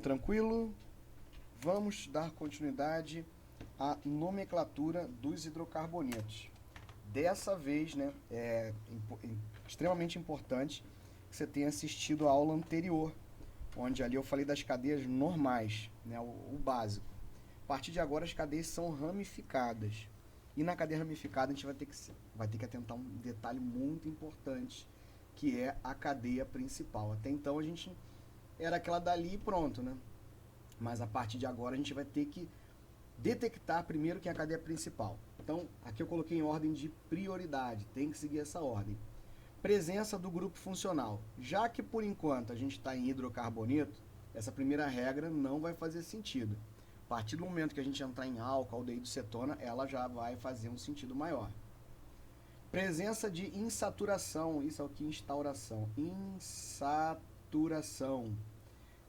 tranquilo? Vamos dar continuidade à nomenclatura dos hidrocarbonetos. Dessa vez, né, é extremamente importante que você tenha assistido a aula anterior, onde ali eu falei das cadeias normais, né, o básico. A partir de agora as cadeias são ramificadas. E na cadeia ramificada a gente vai ter que atentar um detalhe muito importante, que é a cadeia principal. Até então a gente era aquela dali e pronto, né? Mas a partir de agora a gente vai ter que detectar primeiro que é a cadeia principal. Então, aqui eu coloquei em ordem de prioridade, tem que seguir essa ordem. Presença do grupo funcional. Já que por enquanto a gente está em hidrocarboneto, essa primeira regra não vai fazer sentido. A partir do momento que a gente entrar em álcool, aldeído, cetona, ela já vai fazer um sentido maior. Presença de insaturação, isso é o que? Instauração. Insaturação.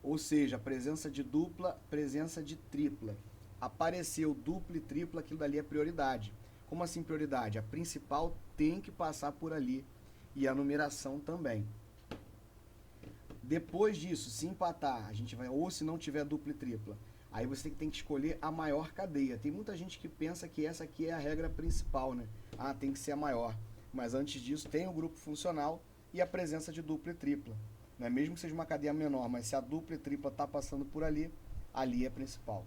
Ou seja, presença de dupla, presença de tripla. Apareceu dupla e tripla, aquilo dali é prioridade. Como assim prioridade? A principal tem que passar por ali e a numeração também. Depois disso, se empatar, a gente vai, ou se não tiver dupla e tripla, aí você tem que escolher a maior cadeia. Tem muita gente que pensa que essa aqui é a regra principal, né? Ah, tem que ser a maior. Mas antes disso tem o grupo funcional e a presença de dupla e tripla. Né? Mesmo que seja uma cadeia menor, mas se a dupla e tripla está passando por ali, ali é principal.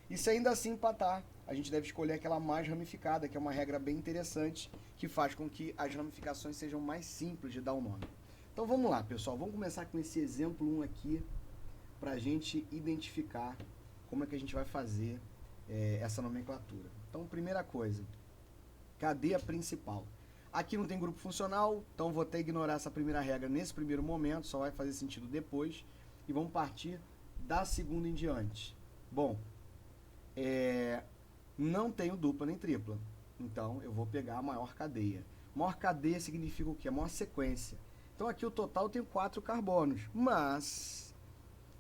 E se ainda assim empatar, a gente deve escolher aquela mais ramificada, que é uma regra bem interessante, que faz com que as ramificações sejam mais simples de dar o nome. Então vamos lá, pessoal, vamos começar com esse exemplo 1 aqui, para a gente identificar como é que a gente vai fazer essa nomenclatura. Então, primeira coisa, cadeia principal. Aqui não tem grupo funcional, então vou até ignorar essa primeira regra nesse primeiro momento, só vai fazer sentido depois. E vamos partir da segunda em diante. Bom, não tenho dupla nem tripla, então eu vou pegar a maior cadeia. Maior cadeia significa o quê? A maior sequência. Então aqui o total tem 4 carbonos, mas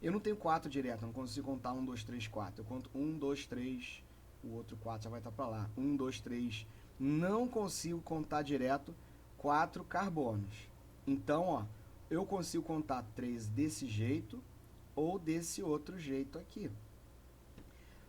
eu não tenho 4 direto, não consigo contar 1, 2, 3, 4. Eu conto 1, 2, 3, o outro 4 já vai estar para lá. 1, 2, 3, não consigo contar direto 4 carbonos. Então, ó, eu consigo contar 3 desse jeito ou desse outro jeito aqui.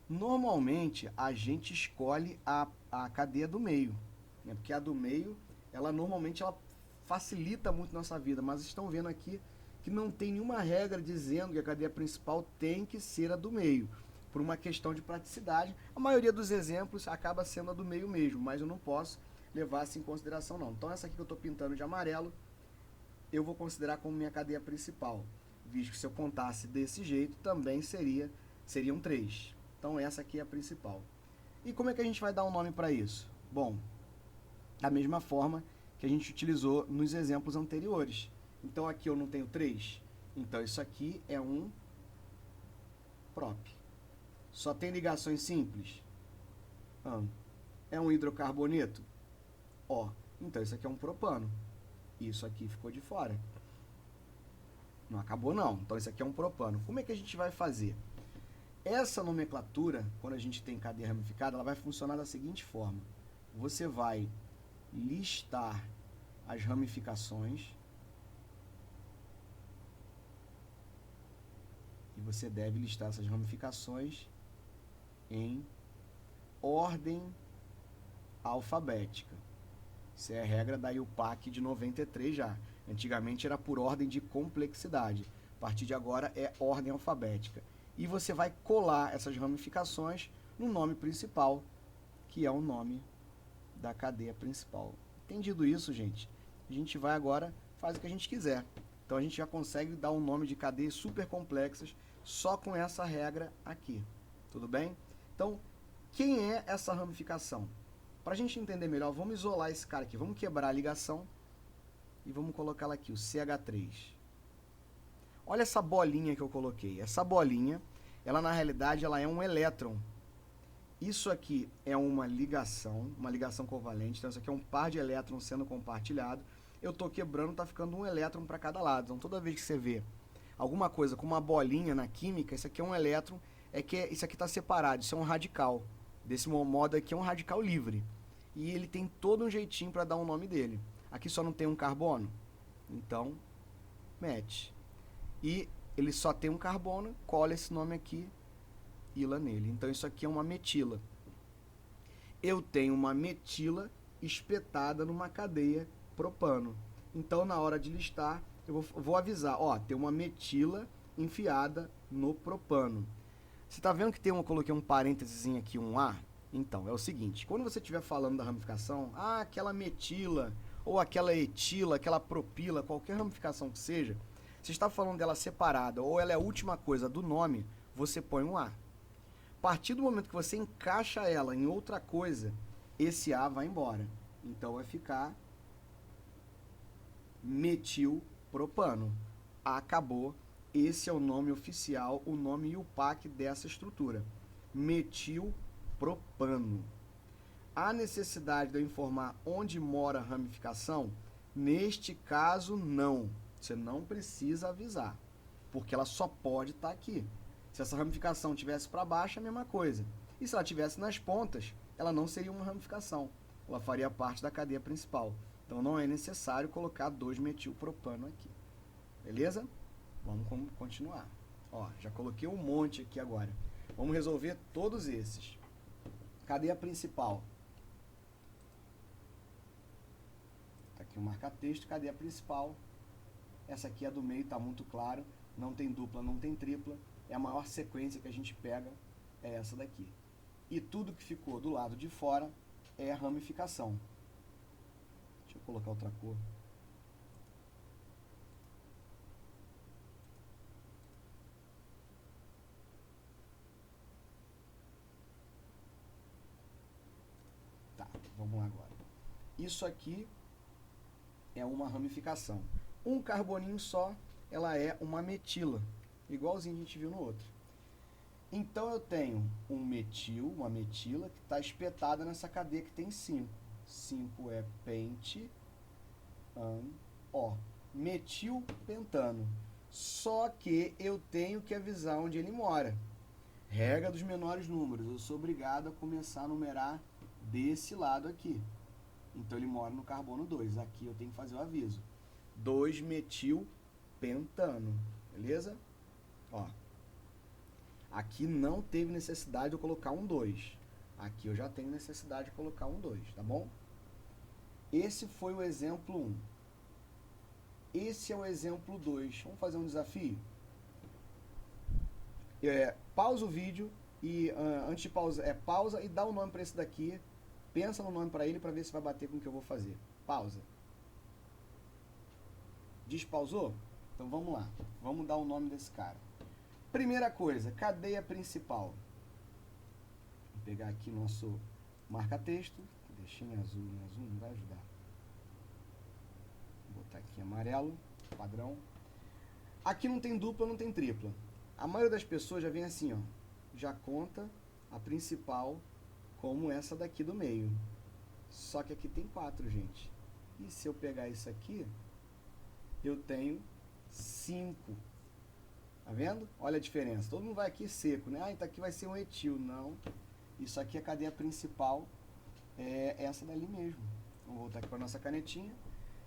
Normalmente, a gente escolhe a cadeia do meio, né? Porque a do meio, ela normalmente ela facilita muito nossa vida, mas estão vendo aqui que não tem nenhuma regra dizendo que a cadeia principal tem que ser a do meio. Por uma questão de praticidade, a maioria dos exemplos acaba sendo a do meio mesmo, mas eu não posso levar isso em consideração não. Então essa aqui que eu estou pintando de amarelo, eu vou considerar como minha cadeia principal, visto que se eu contasse desse jeito, também seriam 3. Então essa aqui é a principal. E como é que a gente vai dar um nome para isso? Bom, da mesma forma que a gente utilizou nos exemplos anteriores. Então aqui eu não tenho 3, então isso aqui é um prop. Só tem ligações simples? É um hidrocarboneto? Ó, então isso aqui é um propano. Isso aqui ficou de fora. Não acabou não, então isso aqui é um propano. Como é que a gente vai fazer? Essa nomenclatura, quando a gente tem cadeia ramificada, ela vai funcionar da seguinte forma. Você vai listar as ramificações e você deve listar essas ramificações em ordem alfabética. Isso é a regra da IUPAC de 93 já. Antigamente era por ordem de complexidade. A partir de agora é ordem alfabética. E você vai colar essas ramificações no nome principal, que é o nome da cadeia principal. Entendido isso, gente? A gente vai agora, faz o que a gente quiser. Então a gente já consegue dar um nome de cadeias super complexas só com essa regra aqui. Tudo bem? Então, quem é essa ramificação? Para a gente entender melhor, vamos isolar esse cara aqui. Vamos quebrar a ligação e vamos colocar ela aqui, o CH3. Olha essa bolinha que eu coloquei. Essa bolinha, ela na realidade ela é um elétron. Isso aqui é uma ligação covalente. Então isso aqui é um par de elétrons sendo compartilhado. Eu estou quebrando, está ficando um elétron para cada lado. Então toda vez que você vê alguma coisa com uma bolinha na química, isso aqui é um elétron, isso aqui está separado, isso é um radical. Desse modo aqui é um radical livre. E ele tem todo um jeitinho para dar um nome dele. Aqui só não tem um carbono, então match. E ele só tem um carbono, cola esse nome aqui, ila nele. Então isso aqui é uma metila. Eu tenho uma metila espetada numa cadeia propano. Então na hora de listar, eu vou avisar, ó, tem uma metila enfiada no propano. Você está vendo que eu coloquei um parênteses aqui, um A? Então, é o seguinte, quando você estiver falando da ramificação, aquela metila, ou aquela etila, aquela propila, qualquer ramificação que seja, se está falando dela separada, ou ela é a última coisa do nome, você põe um A. A partir do momento que você encaixa ela em outra coisa, esse A vai embora. Então vai ficar metilpropano. Acabou. Esse é o nome oficial, o nome IUPAC dessa estrutura. Metilpropano. Há necessidade de eu informar onde mora a ramificação? Neste caso, não. Você não precisa avisar, porque ela só pode estar aqui. Se essa ramificação estivesse para baixo, é a mesma coisa. E se ela estivesse nas pontas, ela não seria uma ramificação. Ela faria parte da cadeia principal. Então não é necessário colocar 2-metilpropano aqui. Beleza? Vamos continuar. Ó, já coloquei um monte aqui agora. Vamos resolver todos esses. Cadeia principal. Tá aqui o marca-texto, cadeia principal. Essa aqui é do meio, tá muito claro. Não tem dupla, não tem tripla. É a maior sequência que a gente pega, é essa daqui. E tudo que ficou do lado de fora é a ramificação. Deixa eu colocar outra cor. Tá, vamos lá agora. Isso aqui é uma ramificação. Um carboninho só, ela é uma metila, igualzinho a gente viu no outro. Então eu tenho um metil, uma metila, que está espetada nessa cadeia que tem 5. 5 é pente, ó, metilpentano. Só que eu tenho que avisar onde ele mora. Regra dos menores números, eu sou obrigado a começar a numerar desse lado aqui. Então ele mora no carbono 2. Aqui eu tenho que fazer o aviso. 2-metilpentano. Beleza? Ó. Aqui não teve necessidade de eu colocar um 2. Aqui eu já tenho necessidade de colocar um 2, tá bom? Esse foi o exemplo 1. Esse é o exemplo 2. Vamos fazer um desafio? Pausa o vídeo e antes de pausar, pausa e dá um nome para esse daqui. Pensa no nome para ele para ver se vai bater com o que eu vou fazer. Pausa. Despausou? Então vamos lá. Vamos dar o nome desse cara. Primeira coisa, cadeia principal. Vou pegar aqui nosso marca-texto. Deixei em azul não vai ajudar. Vou botar aqui em amarelo, padrão. Aqui não tem dupla, não tem tripla. A maioria das pessoas já vem assim, ó. Já conta a principal como essa daqui do meio. Só que aqui tem 4, gente. E se eu pegar isso aqui, eu tenho 5. Tá vendo? Olha a diferença. Todo mundo vai aqui seco, né? Então aqui vai ser um etil. Não. Isso aqui é a cadeia principal. É essa dali mesmo. Vamos voltar aqui para nossa canetinha.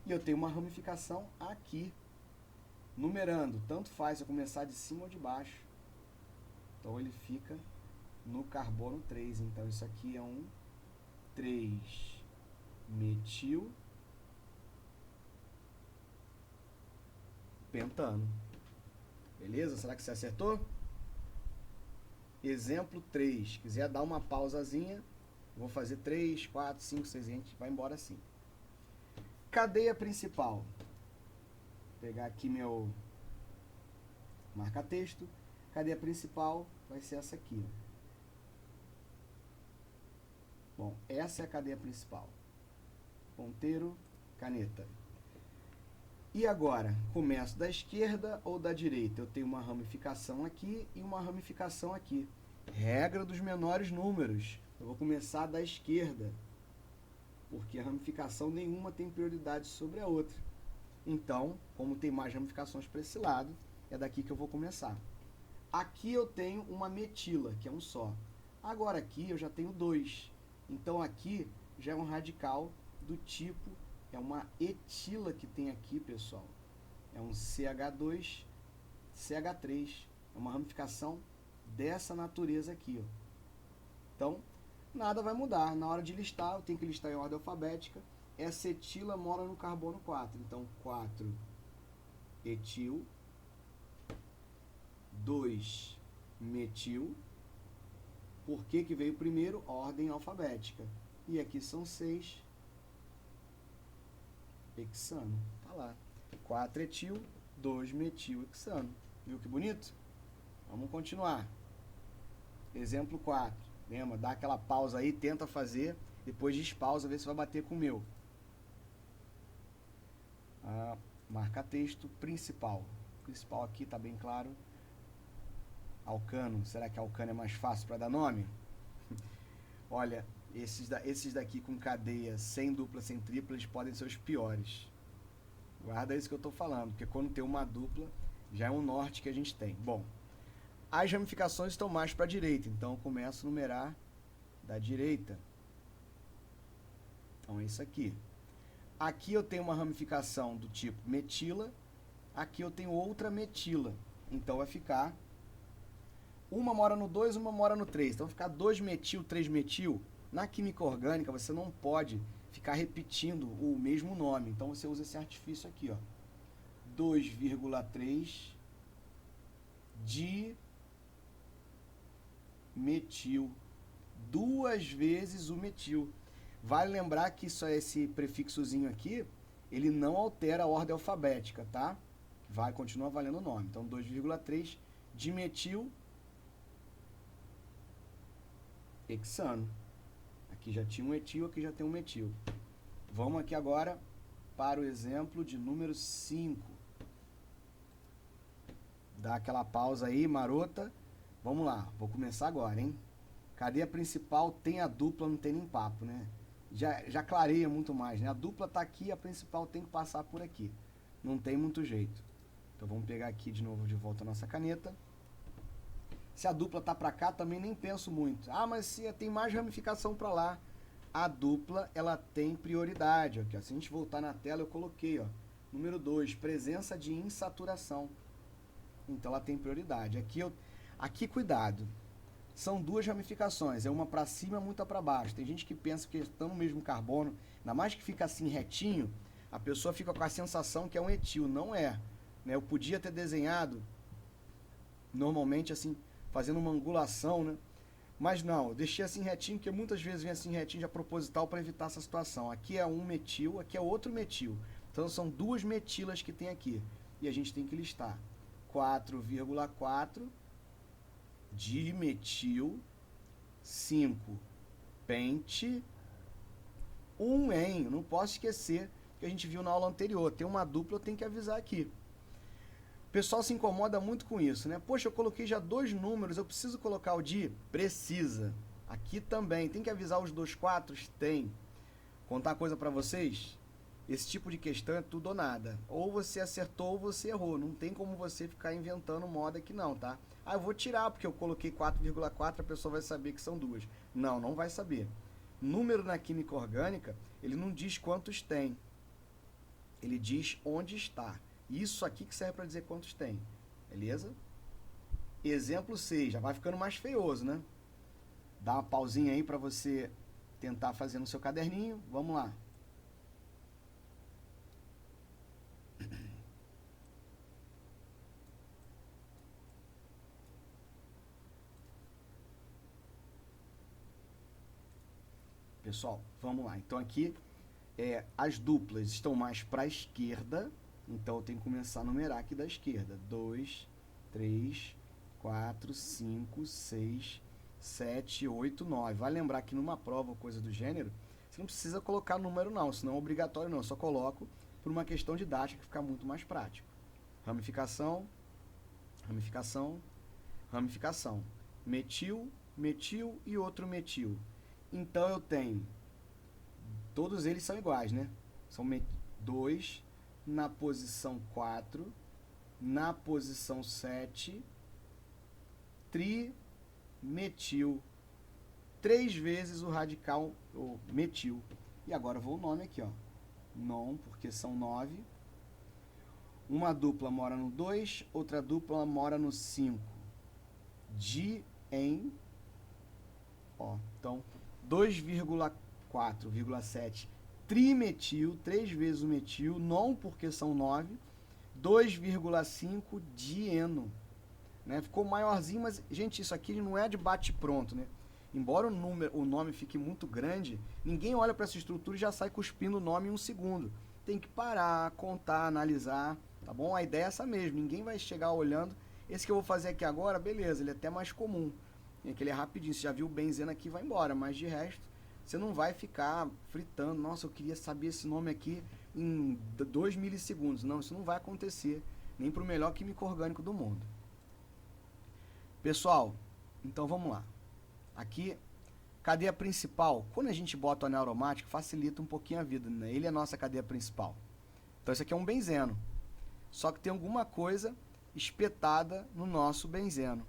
E eu tenho uma ramificação aqui. Numerando. Tanto faz eu começar de cima ou de baixo. Então ele fica no carbono 3. Então isso aqui é um 3-metilpentano. Beleza? Será que você acertou? Exemplo 3. Quiser dar uma pausazinha, vou fazer 3, 4, 5, 6 e a gente vai embora assim. Cadeia principal. Vou pegar aqui meu marca-texto. Cadeia principal vai ser essa aqui. Bom, essa é a cadeia principal. Ponteiro, caneta. E agora, começo da esquerda ou da direita? Eu tenho uma ramificação aqui e uma ramificação aqui. Regra dos menores números. Eu vou começar da esquerda, porque a ramificação nenhuma tem prioridade sobre a outra. Então, como tem mais ramificações para esse lado, é daqui que eu vou começar. Aqui eu tenho uma metila, que é um só. Agora aqui eu já tenho 2. Então aqui já é um radical do tipo, é uma etila que tem aqui, pessoal. É um CH2 CH3. É uma ramificação dessa natureza aqui, ó. Então, nada vai mudar. Na hora de listar, eu tenho que listar em ordem alfabética. Essa etila mora no carbono 4. Então, 4 etil, 2 metil. Por que que veio primeiro? Ordem alfabética. E aqui são 6 hexano. Tá lá. 4 etil, 2 metil hexano. Viu que bonito? Vamos continuar. Exemplo 4. Lembra? Dá aquela pausa aí, tenta fazer, depois despausa, vê se vai bater com o meu. Marca texto principal. Principal aqui tá bem claro. Alcano. Será que alcano é mais fácil para dar nome? Olha, esses daqui com cadeia, sem dupla, sem tripla, eles podem ser os piores. Guarda isso que eu estou falando, porque quando tem uma dupla, já é um norte que a gente tem. Bom, as ramificações estão mais para a direita, então eu começo a numerar da direita. Então é isso aqui. Aqui eu tenho uma ramificação do tipo metila, aqui eu tenho outra metila. Então vai ficar, uma mora no 2, uma mora no 3. Então vai ficar 2 metil, 3 metil. Na química orgânica você não pode ficar repetindo o mesmo nome. Então você usa esse artifício aqui, ó. 2,3 de metil. 2 vezes o metil. Vale lembrar que só esse prefixozinho aqui, ele não altera a ordem alfabética, tá? Vai continuar valendo o nome. Então 2,3 de metil hexano. Aqui já tinha um etil, aqui já tem um metil. Vamos aqui agora para o exemplo de número 5. Dá aquela pausa aí, marota. Vamos lá, vou começar agora, hein? Cadeia principal tem a dupla, não tem nem papo, né? Já clareia muito mais, né? A dupla tá aqui, a principal tem que passar por aqui. Não tem muito jeito. Então vamos pegar aqui de novo de volta a nossa caneta. Se a dupla tá para cá, também nem penso muito. Ah, mas se tem mais ramificação para lá. A dupla, ela tem prioridade. Aqui, ó. Se a gente voltar na tela, eu coloquei, ó, número 2, presença de insaturação. Então ela tem prioridade. Aqui cuidado. São 2 ramificações, é uma para cima e outra para baixo. Tem gente que pensa que estão no mesmo carbono, ainda mais que fica assim retinho, a pessoa fica com a sensação que é um etil. Não é, né? Eu podia ter desenhado normalmente assim, fazendo uma angulação, né? Mas não, eu deixei assim retinho, porque muitas vezes vem assim retinho já proposital para evitar essa situação. Aqui é um metil, aqui é outro metil. Então são 2 metilas que tem aqui. E a gente tem que listar 4,4 dimetil, 5 pente, 1 en. Não posso esquecer que a gente viu na aula anterior. Tem uma dupla, eu tenho que avisar aqui. O pessoal se incomoda muito com isso, né? Poxa, eu coloquei já 2 números, eu preciso colocar o di? Precisa. Aqui também. Tem que avisar os 2 quatros? Tem. Contar uma coisa para vocês? Esse tipo de questão é tudo ou nada. Ou você acertou ou você errou. Não tem como você ficar inventando moda aqui não, tá? Ah, eu vou tirar porque eu coloquei 4,4, a pessoa vai saber que são 2. Não, não vai saber. Número na química orgânica, ele não diz quantos tem. Ele diz onde está. Isso aqui que serve para dizer quantos tem. Beleza? Exemplo 6, já vai ficando mais feioso, né? Dá uma pausinha aí para você tentar fazer no seu caderninho. Vamos lá. Pessoal, vamos lá. Então aqui as duplas estão mais para a esquerda. Então eu tenho que começar a numerar aqui da esquerda. 2, 3, 4, 5, 6, 7, 8, 9. Vai lembrar que numa prova ou coisa do gênero, você não precisa colocar número não, senão é obrigatório não. Eu só coloco por uma questão didática que fica muito mais prático. Ramificação, ramificação, ramificação. Metil, metil e outro metil. Então eu tenho, todos eles são iguais, né? São 2 na posição 4, na posição 7, trimetil, 3 vezes o radical, o metil. E agora eu vou o nome aqui, ó. Non, porque são 9. Uma dupla mora no 2, outra dupla mora no 5. Então, 2,4,7 trimetil, 3 vezes o metil, non porque são 9, 2,5 dieno. Né? Ficou maiorzinho, mas, gente, isso aqui não é de bate-pronto, né? Embora o nome fique muito grande, ninguém olha para essa estrutura e já sai cuspindo o nome em um segundo. Tem que parar, contar, analisar, tá bom? A ideia é essa mesmo, ninguém vai chegar olhando. Esse que eu vou fazer aqui agora, beleza, ele é até mais comum. Ele é rapidinho, você já viu o benzeno aqui, vai embora, mas de resto, você não vai ficar fritando. Nossa, eu queria saber esse nome aqui em 2 milissegundos. Não, isso não vai acontecer, nem para o melhor químico orgânico do mundo. Pessoal, então vamos lá. Aqui, cadeia principal. Quando a gente bota o anel aromático, facilita um pouquinho a vida, né? Ele é a nossa cadeia principal. Então, isso aqui é um benzeno. Só que tem alguma coisa espetada no nosso benzeno.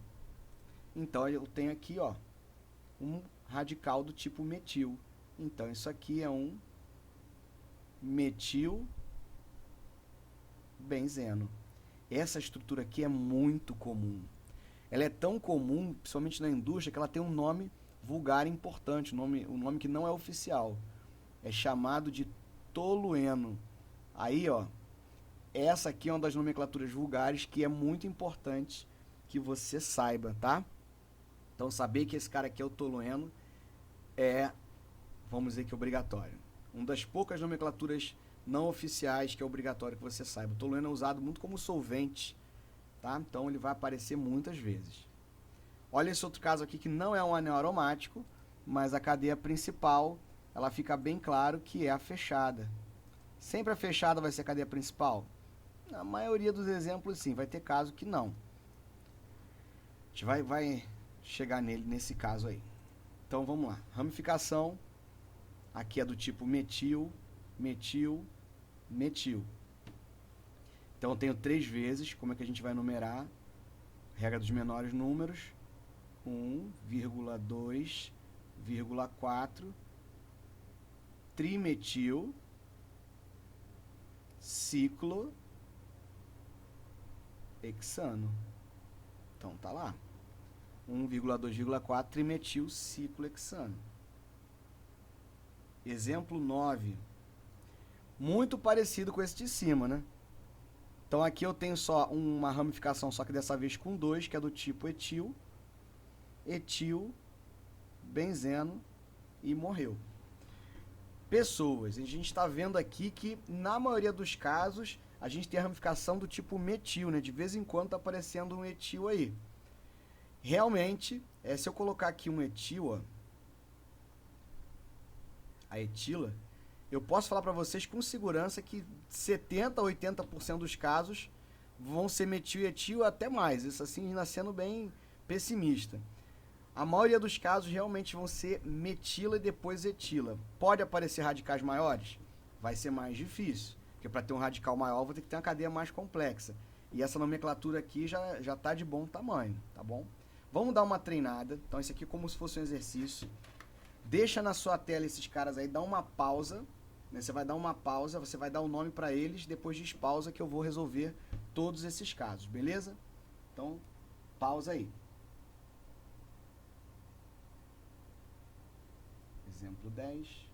Então, eu tenho aqui, ó, um radical do tipo metil. Então, isso aqui é um metil benzeno. Essa estrutura aqui é muito comum. Ela é tão comum, principalmente na indústria, que ela tem um nome vulgar importante, um nome que não é oficial. É chamado de tolueno. Aí, ó, essa aqui é uma das nomenclaturas vulgares que é muito importante que você saiba, tá? Então, saber que esse cara aqui é o tolueno é, vamos dizer que é obrigatório. Uma das poucas nomenclaturas não oficiais que é obrigatório que você saiba. O tolueno é usado muito como solvente, tá? Então ele vai aparecer muitas vezes. Olha esse outro caso aqui que não é um anel aromático, mas a cadeia principal, ela fica bem claro que é a fechada. Sempre a fechada vai ser a cadeia principal? Na maioria dos exemplos sim, vai ter caso que não. A gente vai chegar nesse caso aí. Então vamos lá. Ramificação, aqui é do tipo metil, metil, metil. Então eu tenho 3 vezes, como é que a gente vai numerar? Regra dos menores números, 1,2,4 trimetil ciclohexano. Então tá lá. 1,2,4 trimetil ciclohexano. Exemplo 9. Muito parecido com esse de cima, né? Então aqui eu tenho só uma ramificação, só que dessa vez com 2, que é do tipo etil, etil, benzeno e morreu. Pessoas, a gente está vendo aqui que na maioria dos casos a gente tem a ramificação do tipo metil, né? De vez em quando tá aparecendo um etil aí. Realmente, se eu colocar aqui um etil, ó, a etila, eu posso falar para vocês com segurança que 70% a 80% dos casos vão ser metil e etil, até mais. Isso assim, sendo bem pessimista. A maioria dos casos realmente vão ser metila e depois etila. Pode aparecer radicais maiores? Vai ser mais difícil, porque para ter um radical maior eu vou ter que ter uma cadeia mais complexa. E essa nomenclatura aqui já está de bom tamanho, tá bom? Vamos dar uma treinada. Então isso aqui é como se fosse um exercício. Deixa na sua tela esses caras aí, dá uma pausa. Né? Você vai dar uma pausa, você vai dar o nome para eles, depois diz pausa que eu vou resolver todos esses casos, beleza? Então, pausa aí. Exemplo 10,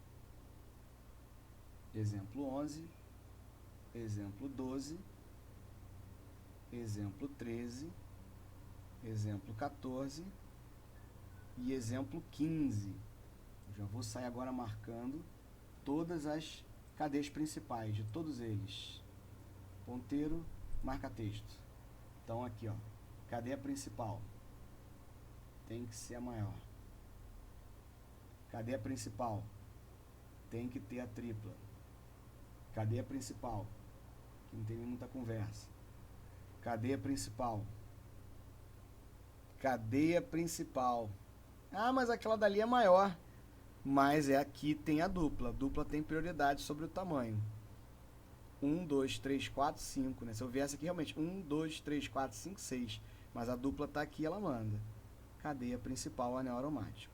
exemplo 11, exemplo 12, exemplo 13, exemplo 14 e exemplo 15. Eu já vou sair agora marcando todas as cadeias principais de todos eles. Ponteiro, marca texto. Então aqui, ó, cadeia principal tem que ser a maior. Cadeia principal tem que ter a tripla. Cadeia principal, que não tem muita conversa. Cadeia principal. Cadeia principal. Ah, mas aquela dali é maior. Mas aqui tem a dupla. A dupla tem prioridade sobre o tamanho. 1, 2, 3, 4, 5. Né? Se eu viesse aqui, realmente, 1, 2, 3, 4, 5, 6. Mas a dupla está aqui, ela manda. Cadeia principal, anel aromático.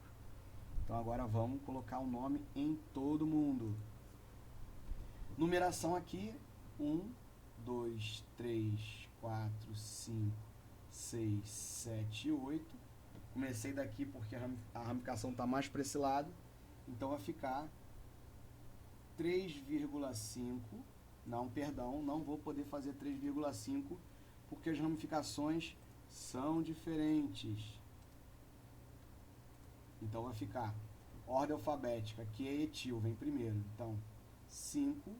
Então agora vamos colocar o nome em todo mundo. Numeração aqui, 1, 2, 3, 4, 5, 6, 7 e 8. Comecei daqui porque a ramificação está mais para esse lado. Então vai ficar 3,5. Não, perdão, não vou poder fazer 3,5 porque as ramificações são diferentes. Então vai ficar ordem alfabética, que é etil, vem primeiro. Então, 5,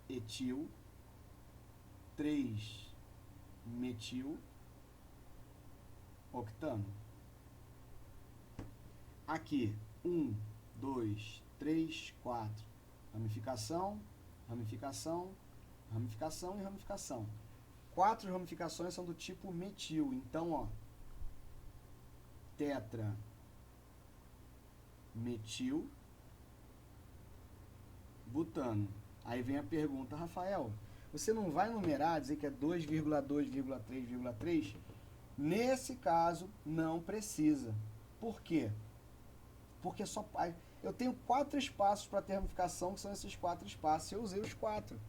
etil, 3, metil, octano. Aqui, 1, 2, 3, 4. Ramificação, ramificação, ramificação e ramificação. 4 ramificações são do tipo metil. Então, ó, tetra, metil, butano. Aí vem a pergunta, Rafael, você não vai numerar, dizer que é 2,2,3,3? Nesse caso, não precisa. Por quê? Porque só eu tenho 4 espaços para ter ramificação, que são esses 4 espaços. Eu usei os 4.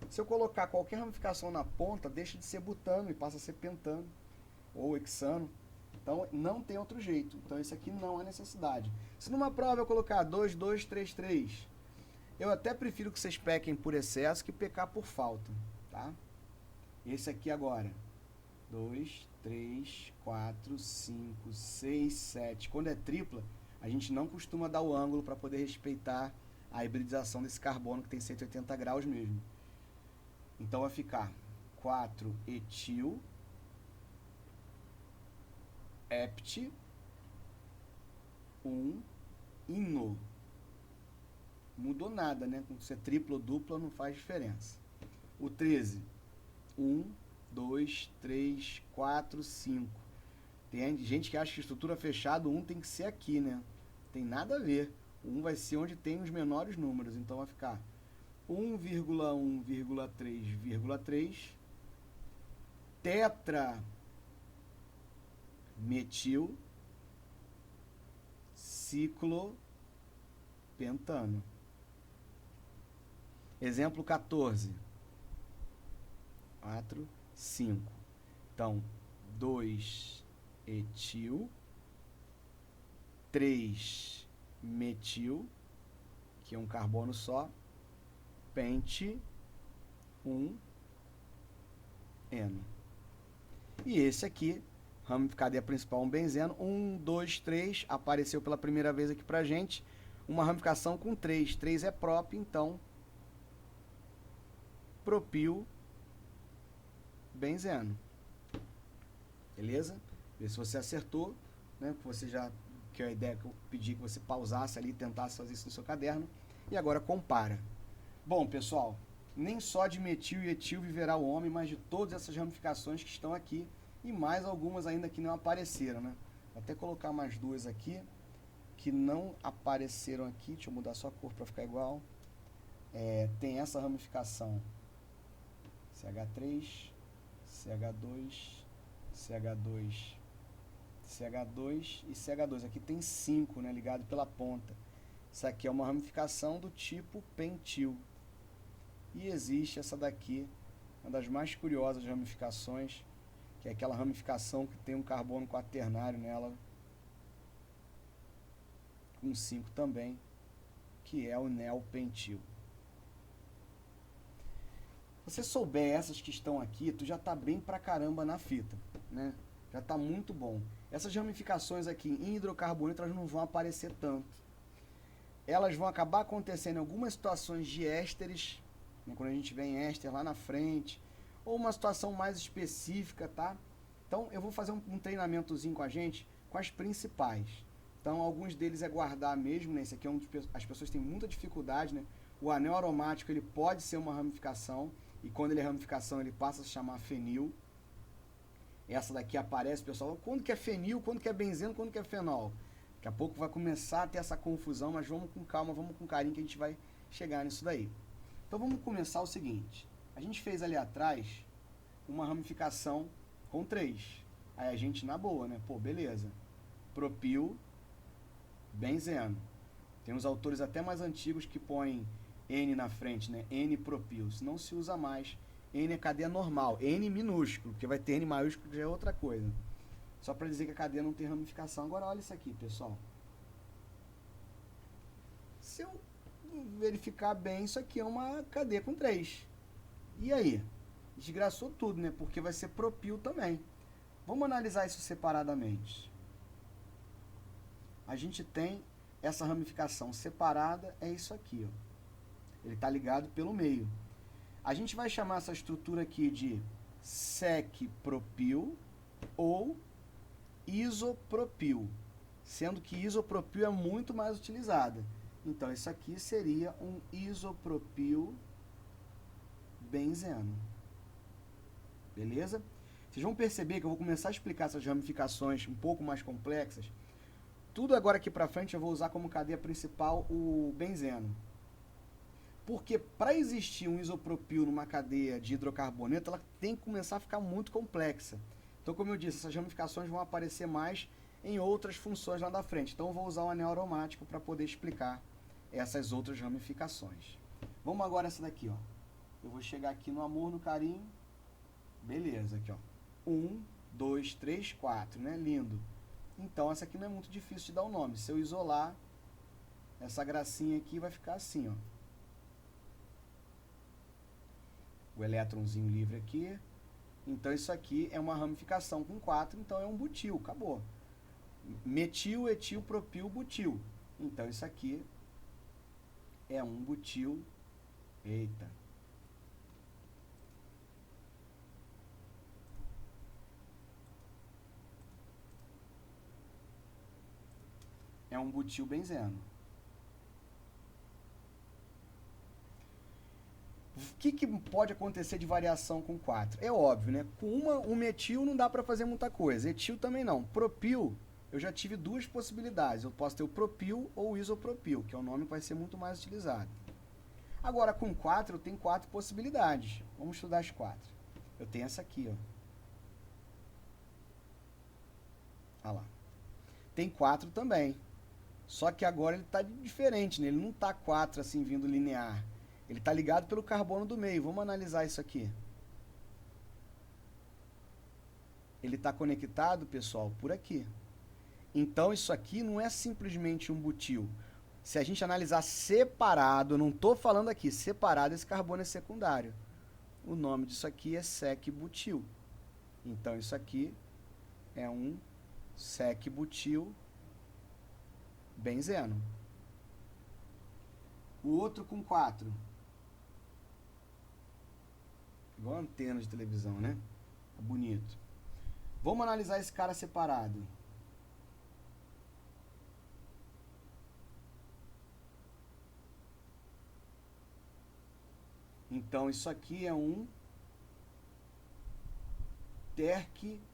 Se eu colocar qualquer ramificação na ponta, deixa de ser butano e passa a ser pentano ou hexano. Então, não tem outro jeito. Então, isso aqui não é necessidade. Se numa prova eu colocar 2, 2, 3, 3, eu até prefiro que vocês pequem por excesso que pecar por falta, tá? Esse aqui agora. 2, 3, 4, 5, 6, 7. Quando é tripla, a gente não costuma dar o ângulo para poder respeitar a hibridização desse carbono que tem 180 graus mesmo. Então, vai ficar 4 etil, hept, 1 ino. Mudou nada, né? Com ser tripla ou dupla não faz diferença. O 13, 1, 2, 3, 4, 5. Tem gente que acha que estrutura fechada, o 1 tem que ser aqui, né? Tem nada a ver. O 1 vai ser onde tem os menores números. Então vai ficar 1,1,3,3 tetra metil ciclopentano. Exemplo 14. 4, 5. Então, 2 etil, 3 metil, que é um carbono só, pente, 1 eno. E esse aqui, cadeia principal, um benzeno, 1, 2, 3, apareceu pela primeira vez aqui pra gente, uma ramificação com 3. 3 é próprio, então, propil, benzeno. Beleza? Vê se você acertou, né? Você já, que é a ideia que eu pedi que você pausasse ali e tentasse fazer isso no seu caderno. E agora compara. Bom, pessoal, nem só de metil e etil viverá o homem, mas de todas essas ramificações que estão aqui e mais algumas ainda que não apareceram, né? Vou até colocar mais duas aqui que não apareceram aqui. Deixa eu mudar só a cor para ficar igual. Tem essa ramificação CH3, CH2, CH2, CH2 e CH2. Aqui tem 5, né, ligado pela ponta. Isso aqui é uma ramificação do tipo pentil. E existe essa daqui, uma das mais curiosas ramificações, que é aquela ramificação que tem um carbono quaternário nela, com 5 também, que é o neopentil. Se você souber essas que estão aqui, tu já tá bem pra caramba na fita, né? Já tá muito bom. Essas ramificações aqui em hidrocarboneto, elas não vão aparecer tanto. Elas vão acabar acontecendo em algumas situações de ésteres, né, quando a gente vê em éster lá na frente, ou uma situação mais específica, tá? Então, eu vou fazer um treinamentozinho com a gente, com as principais. Então, alguns deles é guardar mesmo, né? Esse aqui é as pessoas têm muita dificuldade, né? O anel aromático, ele pode ser uma ramificação, e quando ele é ramificação, ele passa a se chamar fenil. Essa daqui aparece, pessoal, quando que é fenil, quando que é benzeno, quando que é fenol. Daqui a pouco vai começar a ter essa confusão, mas vamos com calma, vamos com carinho que a gente vai chegar nisso daí. Então vamos começar o seguinte. A gente fez ali atrás uma ramificação com 3. Aí a gente na boa, né? Pô, beleza. Propil, benzeno. Tem uns autores até mais antigos que põem N na frente, né? N-propil. Isso não se usa mais. N é cadeia normal. N minúsculo, porque vai ter N maiúsculo que já é outra coisa. Só para dizer que a cadeia não tem ramificação. Agora olha isso aqui, pessoal. Se eu verificar bem, isso aqui é uma cadeia com 3. E aí? Desgraçou tudo, né? Porque vai ser propil também. Vamos analisar isso separadamente. A gente tem essa ramificação separada, é isso aqui, ó. Ele está ligado pelo meio. A gente vai chamar essa estrutura aqui de sec-propil ou isopropil, sendo que isopropil é muito mais utilizada. Então, isso aqui seria um isopropil benzeno. Beleza? Vocês vão perceber que eu vou começar a explicar essas ramificações um pouco mais complexas. Tudo agora aqui para frente eu vou usar como cadeia principal o benzeno. Porque para existir um isopropil numa cadeia de hidrocarboneto, ela tem que começar a ficar muito complexa. Então, como eu disse, essas ramificações vão aparecer mais em outras funções lá da frente. Então, eu vou usar o anel aromático para poder explicar essas outras ramificações. Vamos agora essa daqui, ó. Eu vou chegar aqui no amor, no carinho. Beleza, aqui, ó. 1, 2, 3, 4, né? Lindo. Então, essa aqui não é muito difícil de dar o nome. Se eu isolar essa gracinha aqui, vai ficar assim, ó. O elétronzinho livre aqui. Então, isso aqui é uma ramificação com 4, então é um butil, acabou. Metil, etil, propil, butil. Então, isso aqui é um butil. Eita. É um butil benzeno. O que pode acontecer de variação com 4? É óbvio, né? Com um metil não dá para fazer muita coisa. Etil também não. Propil, eu já tive duas possibilidades. Eu posso ter o propil ou o isopropil, que é o nome que vai ser muito mais utilizado. Agora, com 4, eu tenho 4 possibilidades. Vamos estudar as 4. Eu tenho essa aqui, ó. Olha lá. Tem 4 também. Só que agora ele está diferente, né? Ele não está 4 assim vindo linear. Ele está ligado pelo carbono do meio. Vamos analisar isso aqui. Ele está conectado, pessoal, por aqui. Então, isso aqui não é simplesmente um butil. Se a gente analisar separado, eu não estou falando aqui, separado, esse carbono é secundário. O nome disso aqui é sec-butil. Então, isso aqui é um sec-butil benzeno. O outro com 4. Igual antena de televisão, né? É bonito. Vamos analisar esse cara separado. Então, isso aqui é um terc-butil,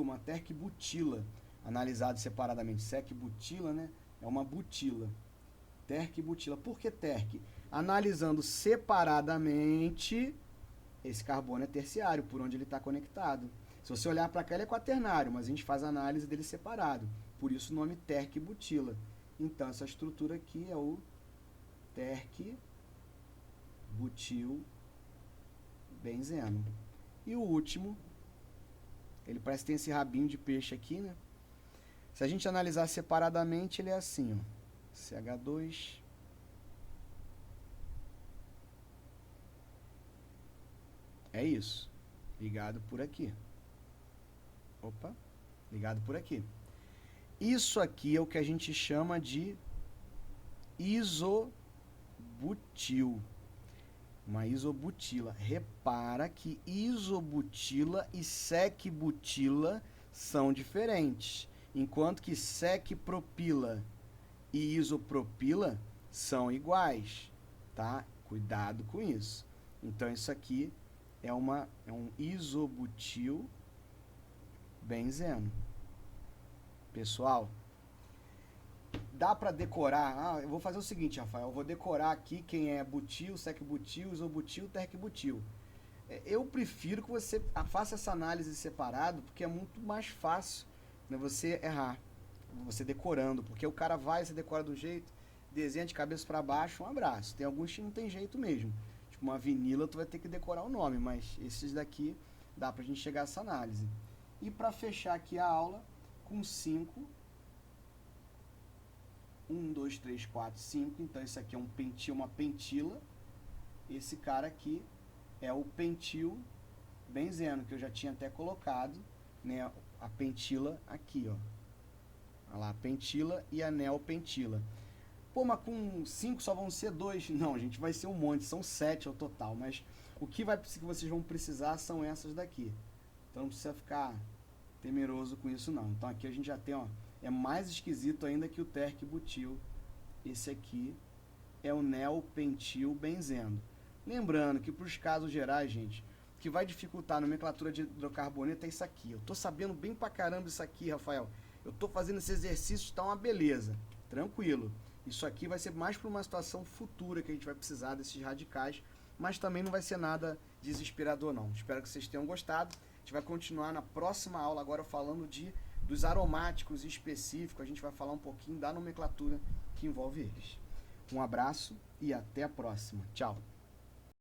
uma terc-butila. Analisado separadamente. Sec-butila, né? É uma butila. Terc-butila. Por que terc? Analisando separadamente, esse carbono é terciário, por onde ele está conectado. Se você olhar para cá, ele é quaternário, mas a gente faz a análise dele separado. Por isso o nome terc-butila. Então, essa estrutura aqui é o terc-butil benzeno. E o último, ele parece que tem esse rabinho de peixe aqui, né? Se a gente analisar separadamente, ele é assim, ó. CH2. É isso. Ligado por aqui. Opa. Ligado por aqui. Isso aqui é o que a gente chama de isobutil. Uma isobutila. Repara que isobutila e sec-butila são diferentes. Enquanto que sec-propila e isopropila são iguais, tá? Cuidado com isso. Então, isso aqui é um isobutil benzeno. Pessoal, dá para decorar. Eu vou fazer o seguinte, Rafael. Eu vou decorar aqui quem é butil, sec-butil, isobutil, terc-butil. Eu prefiro que você faça essa análise separado, porque é muito mais fácil, né, você errar, você decorando. Porque o cara vai, você decora de um jeito, desenha de cabeça para baixo, um abraço. Tem alguns que não tem jeito mesmo. Tipo, uma vinila tu vai ter que decorar o nome, mas esses daqui dá pra gente chegar a essa análise. E para fechar aqui a aula, com 5, 1, 2, 3, 4, 5, então esse aqui é um pentil, uma pentila. Esse cara aqui é o pentil benzeno, que eu já tinha até colocado, né, a pentila aqui, ó. Olha lá, a pentila e a neopentila. Pô, mas com 5 só vão ser 2? Não, gente, vai ser um monte, são 7 ao total, mas o que vocês vão precisar são essas daqui. Então não precisa ficar temeroso com isso não. Então aqui a gente já tem, ó, é mais esquisito ainda que o terc-butil. Esse aqui é o neopentil benzeno. Lembrando que para os casos gerais, gente, o que vai dificultar a nomenclatura de hidrocarboneto é isso aqui. Eu tô sabendo bem pra caramba isso aqui, Rafael. Eu tô fazendo esse exercício, tá uma beleza. Tranquilo. Isso aqui vai ser mais para uma situação futura que a gente vai precisar desses radicais, mas também não vai ser nada desesperador não. Espero que vocês tenham gostado. A gente vai continuar na próxima aula agora falando dos aromáticos específicos. A gente vai falar um pouquinho da nomenclatura que envolve eles. Um abraço e até a próxima. Tchau.